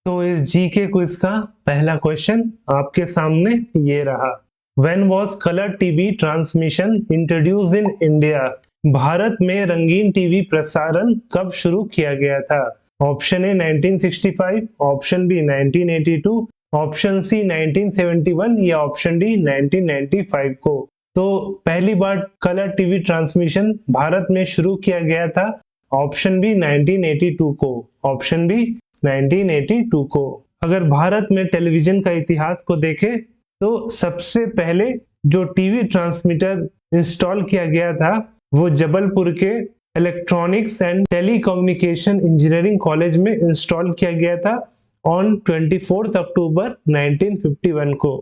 तो इस GK quiz का पहला क्वेश्चन आपके सामने ये रहा। When was color TV transmission introduced in India? Bharat में रंगीन टीवी प्रसारण कब शुरू किया गया था? Option A 1965, option B 1982, option C 1971 या ऑप्शन डी 1995 को। तो पहली बार कलर टीवी ट्रांसमिशन भारत में शुरू किया गया था ऑप्शन बी 1982 को, ऑप्शन बी 1982 को। अगर भारत में टेलीविजन का इतिहास को देखें तो सबसे पहले जो टीवी ट्रांसमीटर इंस्टॉल किया गया था वो जबलपुर के electronics and telecommunication engineering college में इंस्टॉल किया गया था ऑन 24 अक्टूबर 1951 को।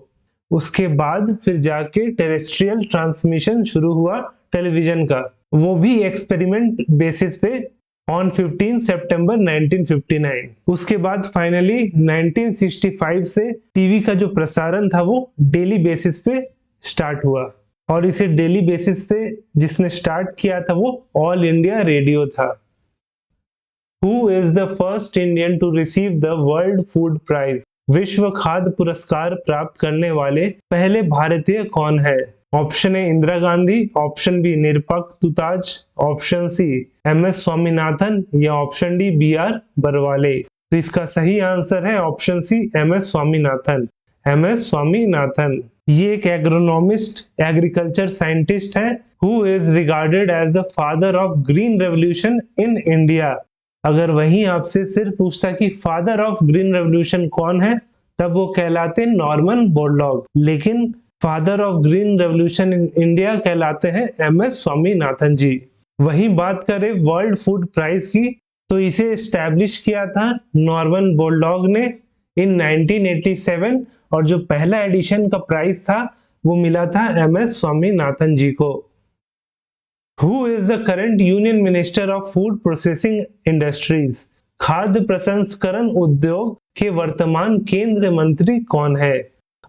उसके बाद फिर जाके टेरेस्ट्रियल ट्रांसमिशन शुरू हुआ टेलीविजन का, वो भी एक्सपेरिमेंट बेसिस पे ऑन 15 सितंबर 1959। उसके बाद फाइनली 1965 से टीवी का जो प्रसारण था वो डेली बेसिस पे स्टार्ट हुआ, और इसे डेली बेसिस पे जिसने स्टार्ट किया था वो ऑल इंडिया रेडियो था। Who is the first Indian to receive the World Food Prize? विश्व खाद्य पुरस्कार प्राप्त करने वाले पहले भारतीय कौन है? Option A Indira Gandhi, option B निरपक तुताज, ऑप्शन सी एमएस स्वामीनाथन या ऑप्शन डी बीआर बरवाले। तो इसका सही आंसर है option C MS Swaminathan. MS Swaminathan ये एक एग्रोनॉमिस्ट, एग्रीकल्चर साइंटिस्ट है who is regarded as the father of green revolution in India. अगर वही आपसे सिर्फ पूछता कि फादर ऑफ ग्रीन रेवोल्यूशन कौन है, तब वो कहलाते नॉर्मन बोरलॉग, लेकिन father of green revolution in India कहलाते हैं एमएस स्वामीनाथन जी। वही बात करें वर्ल्ड फूड प्राइज की, तो इसे एस्टैब्लिश किया था नॉर्मन बोरलॉग ने इन 1987, और जो पहला एडिशन का प्राइज था वो मिला था एमएस स्वामीनाथन जी को। Who is the current Union Minister of Food Processing Industries? खाद्य प्रसंस्करण उद्योग के वर्तमान केंद्रीय मंत्री कौन है?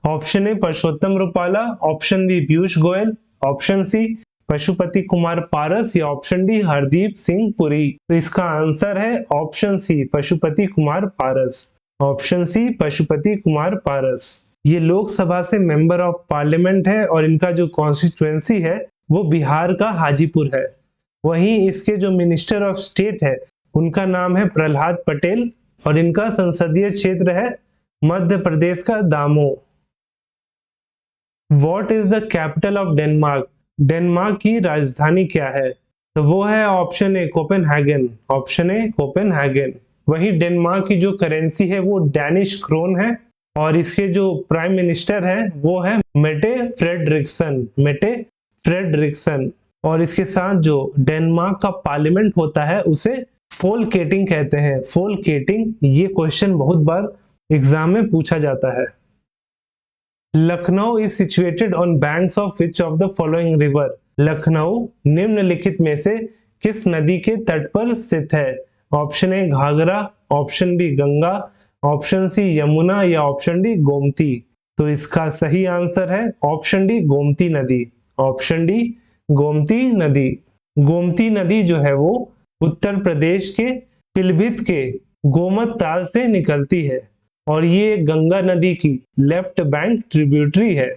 Option A Parshottam Rupala, option B Piyush Goyal, option C Pashupati Kumar Paras या ऑप्शन डी हरदीप सिंह पुरी। तो इसका आंसर है option C Pashupati Kumar Paras. Option C Pashupati Kumar Paras. ये लोकसभा से मेंबर ऑफ पार्लियामेंट है और इनका जो कॉन्स्टिट्यूएंसी है वो बिहार का हाजीपुर है। वहीं इसके जो मिनिस्टर ऑफ स्टेट है उनका नाम है प्रहलाद पटेल, और इनका संसदीय क्षेत्र है मध्य प्रदेश का Damoh. What is the capital of Denmark? Denmark की राजधानी क्या है? तो वो है option A Copenhagen. Option A Copenhagen. वही डेनमार्क की जो करेंसी है वो डैनिश क्रोन है, और इसके जो प्राइम मिनिस्टर है वो है मेटे फ्रेडरिक्सन। मेटे फ्रेडरिक्सन। और इसके साथ जो डेनमार्क का पार्लियामेंट होता है उसे फोलकेटिंग कहते हैं। फोलकेटिंग, ये क्वेश्चन बहुत बार एग्जाम में पूछा जाता है। Lucknow is situated on banks of which of the following river? Lucknow निम्नलिखित में से किस नदी के तट पर स्थित है? Option A Ghaghara, option B Ganga, option C Yamuna या ऑप्शन डी गोमती। तो इसका सही आंसर है ऑप्शन डी गोमती नदी। ऑप्शन डी गोमती नदी। गोमती नदी जो है वो उत्तर प्रदेश के पीलीभीत के गोमत ताल से निकलती है, और ये गंगा नदी की लेफ्ट बैंक ट्रिब्यूटरी है।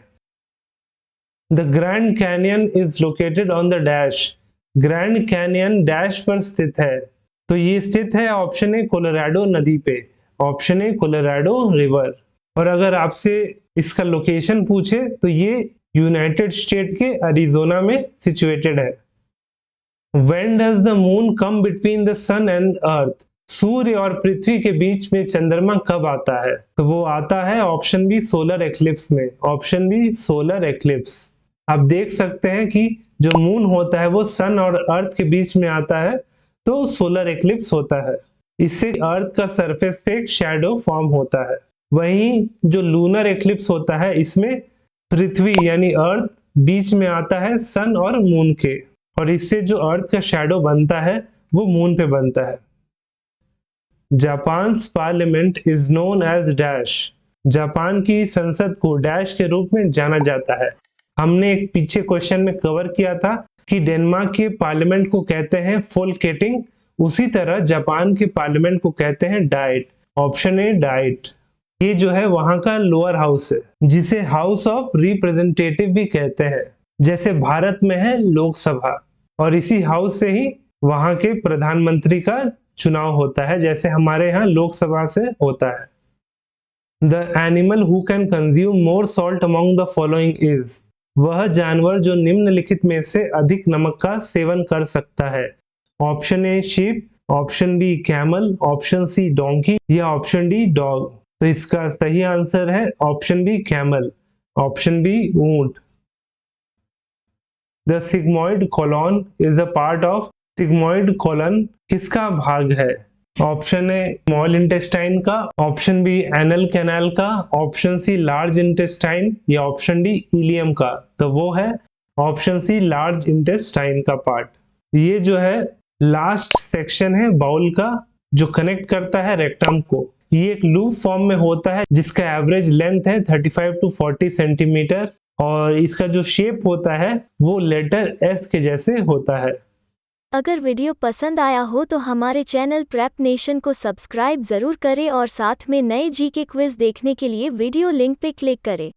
The grand canyon is located on the dash. Grand canyon dash पर स्थित है। तो ये स्थित है ऑप्शन ए कोलोराडो नदी पे। Option A Colorado river. और अगर आपसे इसका लोकेशन पूछे तो ये यूनाइटेड स्टेट के अरिजोना में सिचुएटेड है। When does the moon come between the sun and earth? सूर्य और पृथ्वी के बीच में चंद्रमा कब आता है? तो वो आता है ऑप्शन बी सोलर एक्लिप्स में। Option B solar eclipse. आप देख सकते हैं कि जो मून होता है वो सन और अर्थ के बीच में आता है, तो सोलर एक्लिप्स होता है। इससे अर्थ का सरफेस पे एक शैडो फॉर्म होता है। वहीं जो लूनर एक्लिप्स होता है इसमें पृथ्वी यानी अर्थ बीच में आता है सन और मून के, और इससे जो अर्थ का शैडो बनता है वो मून पे बनता है। Japan parliament is known as dash. Japan की संसद को डैश के रूप में जाना जाता है। हमने एक पीछे क्वेश्चन में कवर किया था कि डेनमार्क के पार्लियामेंट को कहते हैं फोलकेटिंग, उसी तरह जापान के पार्लियामेंट को कहते हैं डाइट। Option A diet. ये जो है वहां का लोअर हाउस है, जिसे हाउस ऑफ रिप्रेजेंटेटिव भी कहते हैं। जैसे भारत में है लोकसभा, और इसी हाउस से ही वहां के प्रधानमंत्री का चुनाव होता है, जैसे हमारे यहाँ लोकसभा से होता है। The animal who can consume more salt among the following is. वह जानवर जो निम्नलिखित में से अधिक नमक का सेवन कर सकता है। Option A sheep, option B camel, option C donkey या ऑप्शन डी डॉग। तो इसका सही आंसर है option B camel, option B ऊंट। The sigmoid colon is a part of. Sigmoid colon किसका भाग है? ऑप्शन ए स्मॉल इंटेस्टाइन का, ऑप्शन बी एनल कैनाल का, ऑप्शन सी लार्ज इंटेस्टाइन या ऑप्शन डी इलियम का। तो वो है ऑप्शन सी लार्ज इंटेस्टाइन का पार्ट। ये जो है लास्ट सेक्शन है बाउल का, जो कनेक्ट करता है रेक्टम को। ये एक लूप फॉर्म में होता है, जिसका एवरेज लेंथ है 35 टू 40 सेंटीमीटर, और इसका जो शेप होता है वो लेटर एस के जैसे होता है। अगर वीडियो पसंद आया हो तो हमारे चैनल प्रेप नेशन को सब्सक्राइब जरूर करें और साथ में नए जीके क्विज देखने के लिए वीडियो लिंक पे क्लिक करें।